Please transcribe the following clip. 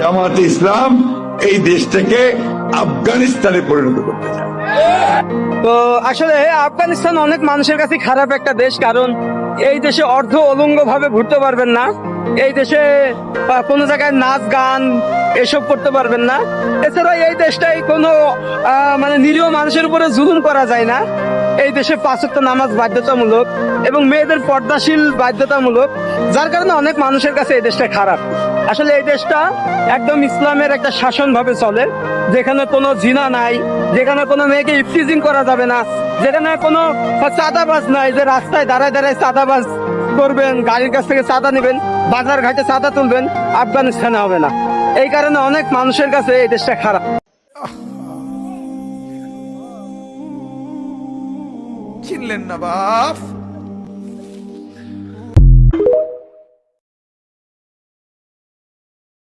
জামাতে ইসলাম এই দেশটাকে আফগানিস্তানে পরিণত করতে চায়। তো আসলে আফগানিস্তান অনেক মানুষের কাছে খারাপ একটা দেশ, কারণ এই দেশে অর্ধ অলঙ্গ ভাবে ঘুরতে পারবেন না। এই দেশে কোনো জায়গায় নাচ গান এসব করতে পারবেন না। এছাড়া এই দেশটাই কোনো মানে নিরীহ মানুষের উপরে জুলুম করা যায় না। এই দেশে 5 ওয়াক্ত নামাজ বাধ্যতামূলক এবং মেয়েদের পর্দাশীল বাধ্যতামূলক, যার কারণে অনেক মানুষের কাছে এই দেশটা খারাপ। আসলে এই দেশটা একদম ইসলামের একটা শাসন ভাবে চলে, যেখানে কোনো জিনা নাই, যেখানে কোনো মেয়েকে ইফটিজিং করা যাবে না, যেখানে কোনো চাঁদাবাজ নাই যে রাস্তায় দাঁড়ায় দাঁড়ায় চাঁদাবাজ করবেন, গাড়ির কাছ থেকে চাঁদা নেবেন, বাজার ঘাটে চাঁদা তুলবেন। আফগানিস্তানে হবে না। এই কারণে অনেক মানুষের কাছে এই দেশটা খারাপ। চিনলেন না বাপ?